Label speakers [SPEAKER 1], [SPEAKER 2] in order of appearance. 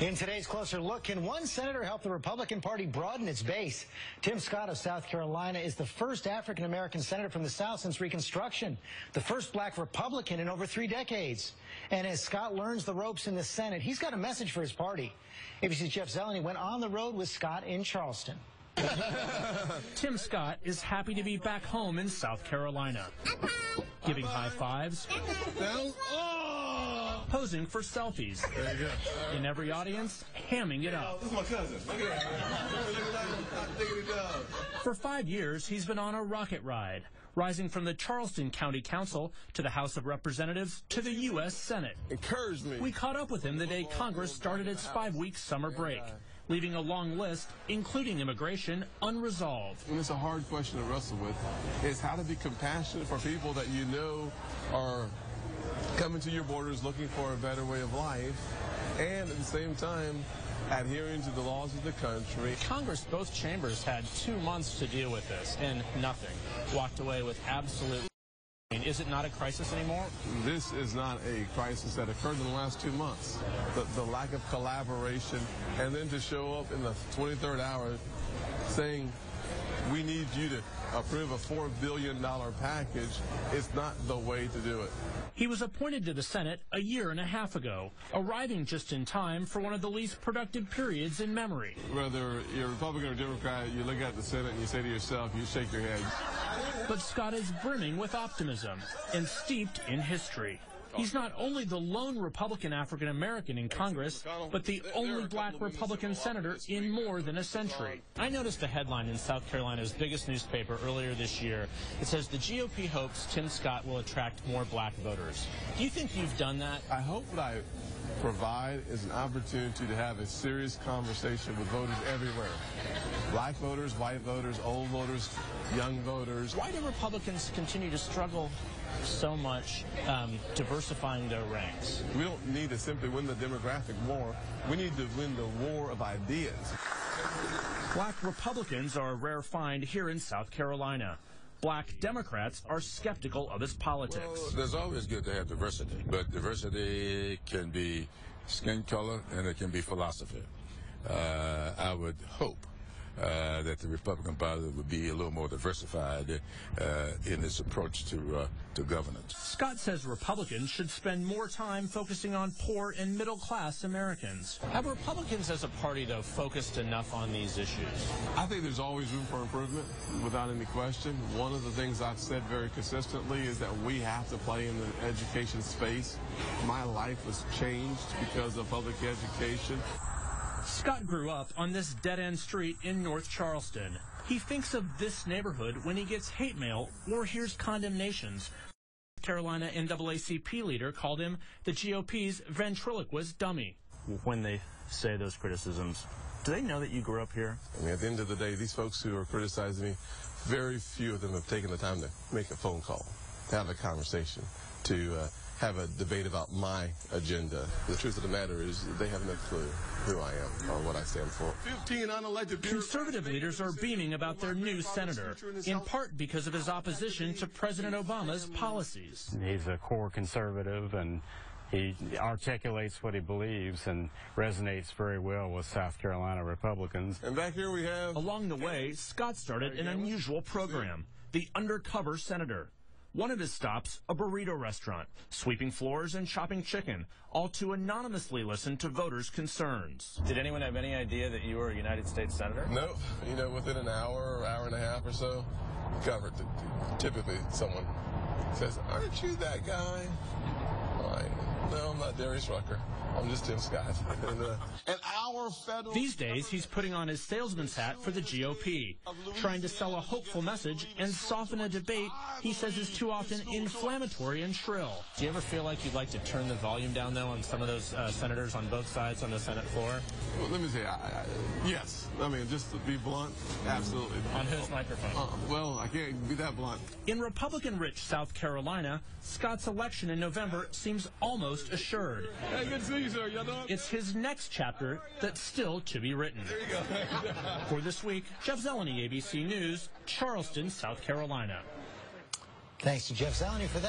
[SPEAKER 1] In today's Closer Look, can one senator help the Republican Party broaden its base? Tim Scott of South Carolina is the first African-American senator from the South since Reconstruction, the first black Republican in over 3 decades. And as Scott learns the ropes in the Senate, he's got a message for his party. ABC's Jeff Zeleny went on the road with Scott in Charleston.
[SPEAKER 2] Tim Scott is happy to be back home in South Carolina, giving high fives, posing for selfies.
[SPEAKER 3] There you go.
[SPEAKER 2] In every audience, hamming it up.
[SPEAKER 3] This is my cousin. Look at that.
[SPEAKER 2] For 5 years, he's been on a rocket ride, rising from the Charleston County Council to the House of Representatives to the U.S. Senate.
[SPEAKER 3] Encourage me.
[SPEAKER 2] We caught up with him the day Congress started its 5-week summer break, leaving a long list, including immigration, unresolved.
[SPEAKER 3] And it's a hard question to wrestle with, is how to be compassionate for people that you know are coming to your borders looking for a better way of life, and at the same time adhering to the laws of the country.
[SPEAKER 2] Congress, both chambers, had 2 months to deal with this, and nothing. Walked away with absolute. Is it not a crisis anymore?
[SPEAKER 3] This is not a crisis that occurred in the last 2 months. The lack of collaboration, and then to show up in the 23rd hour saying, we need you to approve a $4 billion package, is not the way to do it.
[SPEAKER 2] He was appointed to the Senate a 1.5 years ago, arriving just in time for one of the least productive periods in memory.
[SPEAKER 3] Whether you're Republican or Democrat, you look at the Senate and you say to yourself, you shake your head.
[SPEAKER 2] But Scott is brimming with optimism and steeped in history. He's not only the lone Republican African-American in Congress, but the only black Republican senator in more than a century. I noticed a headline in South Carolina's biggest newspaper earlier this year. It says the GOP hopes Tim Scott will attract more black voters. Do you think you've done that?
[SPEAKER 3] I hope what I provide is an opportunity to have a serious conversation with voters everywhere. Black voters, white voters, old voters, young voters.
[SPEAKER 2] Why do Republicans continue to struggle so much diversifying their ranks?
[SPEAKER 3] We don't need to simply win the demographic war. We need to win the war of ideas.
[SPEAKER 2] Black Republicans are a rare find here in South Carolina. Black Democrats are skeptical of its politics.
[SPEAKER 4] Well, there's always good to have diversity, but diversity can be skin color and it can be philosophy. I would hope that the Republican Party would be a little more diversified in its approach to governance.
[SPEAKER 2] Scott says Republicans should spend more time focusing on poor and middle-class Americans. Have Republicans as a party, though, focused enough on these issues?
[SPEAKER 3] I think there's always room for improvement, without any question. One of the things I've said very consistently is that we have to play in the education space. My life was changed because of public education.
[SPEAKER 2] Scott grew up on this dead-end street in North Charleston. He thinks of this neighborhood when he gets hate mail or hears condemnations. Carolina NAACP leader called him the GOP's ventriloquist dummy. When they say those criticisms, do they know that you grew up here?
[SPEAKER 3] I mean, at the end of the day, these folks who are criticizing me, very few of them have taken the time to make a phone call, to have a conversation, to have a debate about my agenda. The truth of the matter is they have no clue who I am or what I stand for. 15 unelected
[SPEAKER 2] conservative leaders are beaming about their new senator, in part because of his opposition to President Obama's policies.
[SPEAKER 5] He's a core conservative, and he articulates what he believes and resonates very well with South Carolina Republicans.
[SPEAKER 3] And back here we have...
[SPEAKER 2] Along the way, Scott started an unusual program, the Undercover Senator. One of his stops, a burrito restaurant, sweeping floors and chopping chicken, all to anonymously listen to voters' concerns. Did anyone have any idea that you were a United States Senator?
[SPEAKER 3] No. You know, within an hour or hour and a half or so, covered. Typically, someone says, aren't you that guy? No, I'm not Darius Rucker. I'm just Tim Scott. And our federal...
[SPEAKER 2] These days, he's putting on his salesman's hat for the GOP, trying to sell a hopeful message and soften a debate he says is too often inflammatory and shrill. Do you ever feel like you'd like to turn the volume down, though, on some of those senators on both sides on the Senate floor?
[SPEAKER 3] Well, let me say, yes. I mean, just to be blunt, absolutely.
[SPEAKER 2] On whose microphone?
[SPEAKER 3] Well, I can't be that blunt.
[SPEAKER 2] In Republican-rich South Carolina, Scott's election in November seems almost assured.
[SPEAKER 3] Hey, good to see you, sir. Y'all doing?
[SPEAKER 2] It's his next chapter that's still to be written.
[SPEAKER 3] There you go.
[SPEAKER 2] For this week, Jeff Zeleny, ABC News, Charleston, South Carolina.
[SPEAKER 1] Thanks to Jeff Zeleny for that.